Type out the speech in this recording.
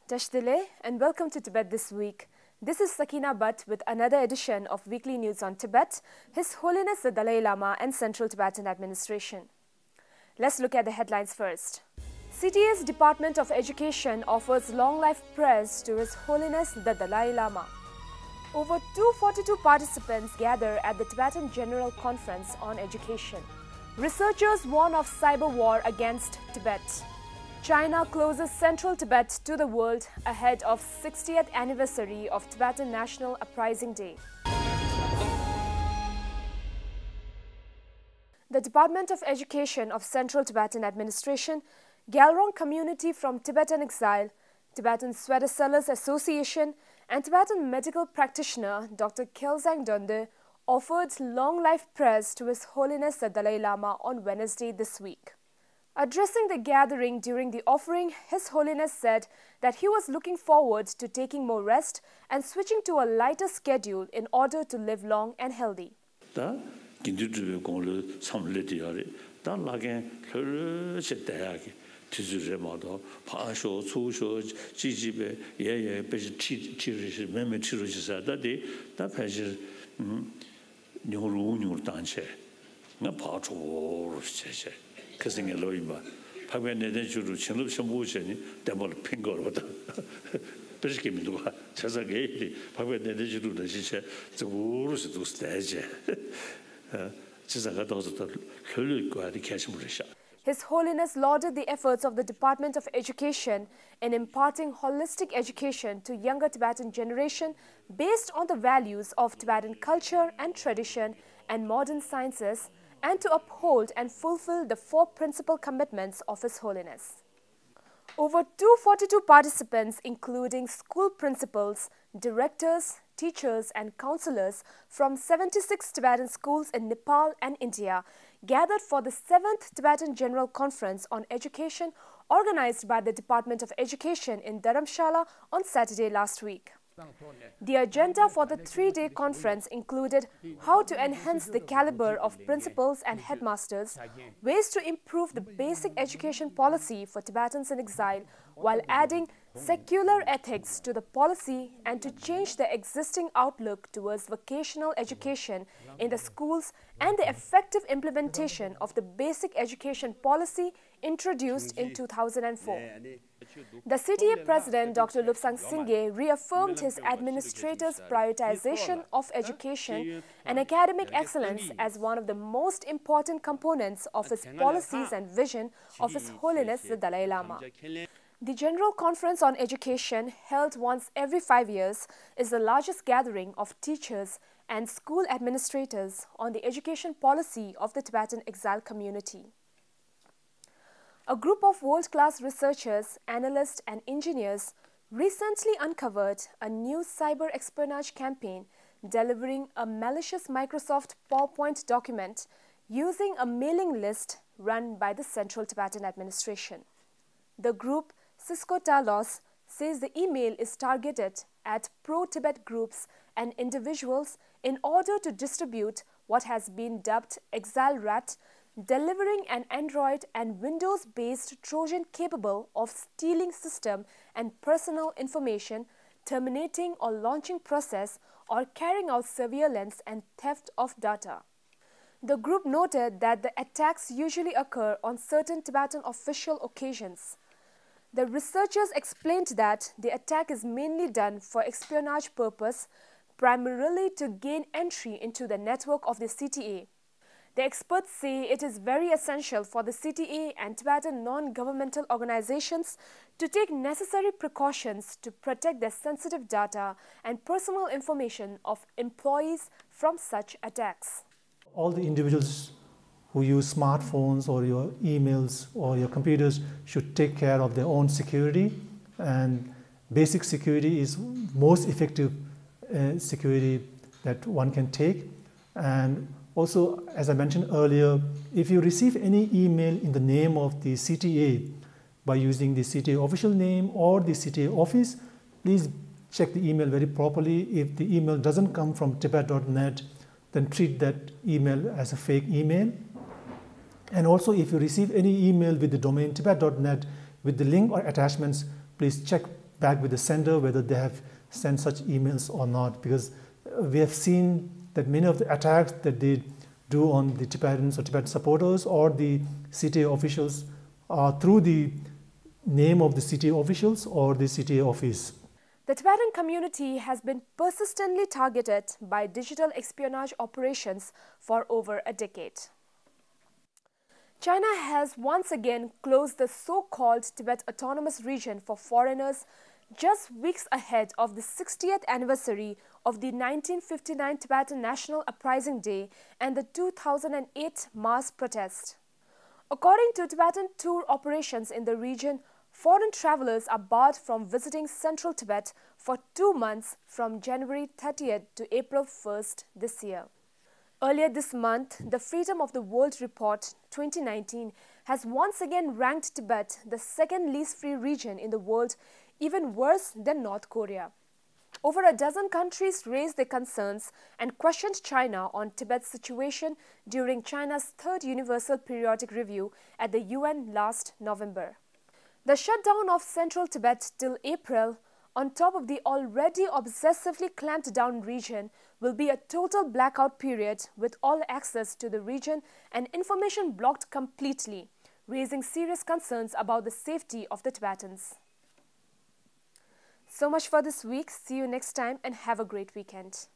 Tashdile and welcome to Tibet This Week. This is Sakina Bhatt with another edition of Weekly News on Tibet, His Holiness the Dalai Lama and Central Tibetan Administration. Let's look at the headlines first. CTA's Department of Education offers long life prayers to His Holiness the Dalai Lama. Over 242 participants gather at the Tibetan General Conference on Education. Researchers warn of cyber war against Tibet. China closes central Tibet to the world ahead of 60th anniversary of Tibetan National Uprising Day. The Department of Education of Central Tibetan Administration, Galrong Community from Tibetan Exile, Tibetan Sweater Sellers Association and Tibetan medical practitioner Dr. Kelsang Donde offered long life prayers to His Holiness the Dalai Lama on Wednesday this week. Addressing the gathering during the offering, His Holiness said that he was looking forward to taking more rest and switching to a lighter schedule in order to live long and healthy. His Holiness lauded the efforts of the Department of Education in imparting holistic education to younger Tibetan generation based on the values of Tibetan culture and tradition and modern sciences, and to uphold and fulfill the four principal commitments of His Holiness. Over 242 participants, including school principals, directors, teachers and counselors from 76 Tibetan schools in Nepal and India, gathered for the 7th Tibetan General Conference on Education organized by the Department of Education in Dharamshala on Saturday last week. The agenda for the three-day conference included how to enhance the caliber of principals and headmasters, ways to improve the basic education policy for Tibetans in exile, while adding secular ethics to the policy and to change the existing outlook towards vocational education in the schools and the effective implementation of the basic education policy introduced in 2004. The CTA President Dr. Lobsang Singye reaffirmed his administrator's prioritization of education and academic excellence as one of the most important components of his policies and vision of His Holiness the Dalai Lama. The General Conference on Education, held once every 5 years, is the largest gathering of teachers and school administrators on the education policy of the Tibetan exile community. A group of world-class researchers, analysts and engineers recently uncovered a new cyber espionage campaign delivering a malicious Microsoft PowerPoint document using a mailing list run by the Central Tibetan Administration. The group, Cisco Talos, says the email is targeted at pro-Tibet groups and individuals in order to distribute what has been dubbed Exile Rat, delivering an Android and Windows-based Trojan capable of stealing system and personal information, terminating or launching process, or carrying out surveillance and theft of data. The group noted that the attacks usually occur on certain Tibetan official occasions. The researchers explained that the attack is mainly done for espionage purpose, primarily to gain entry into the network of the CTA. The experts say it is very essential for the CTA and Tibetan non-governmental organizations to take necessary precautions to protect their sensitive data and personal information of employees from such attacks. All the individuals who use smartphones or your emails or your computers should take care of their own security, and basic security is most effective security that one can take. And also, as I mentioned earlier, if you receive any email in the name of the CTA by using the CTA official name or the CTA office, please check the email very properly. If the email doesn't come from Tibet.net, then treat that email as a fake email. And also, if you receive any email with the domain Tibet.net with the link or attachments, please check back with the sender whether they have sent such emails or not, because we have seen that many of the attacks that they do on the Tibetans or Tibetan supporters or the CTA officials are through the name of the CTA officials or the CTA office. The Tibetan community has been persistently targeted by digital espionage operations for over a decade. China has once again closed the so-called Tibet Autonomous Region for foreigners just weeks ahead of the 60th anniversary of the 1959 Tibetan National Uprising Day and the 2008 mass protest. According to Tibetan tour operations in the region, foreign travelers are barred from visiting central Tibet for 2 months from January 30th to April 1st this year. Earlier this month, the Freedom of the World Report 2019 has once again ranked Tibet the second least free region in the world, even worse than North Korea. Over a dozen countries raised their concerns and questioned China on Tibet's situation during China's third Universal Periodic Review at the UN last November. The shutdown of central Tibet till April, on top of the already obsessively clamped down region, will be a total blackout period with all access to the region and information blocked completely, raising serious concerns about the safety of the Tibetans. So much for this week. See you next time and have a great weekend.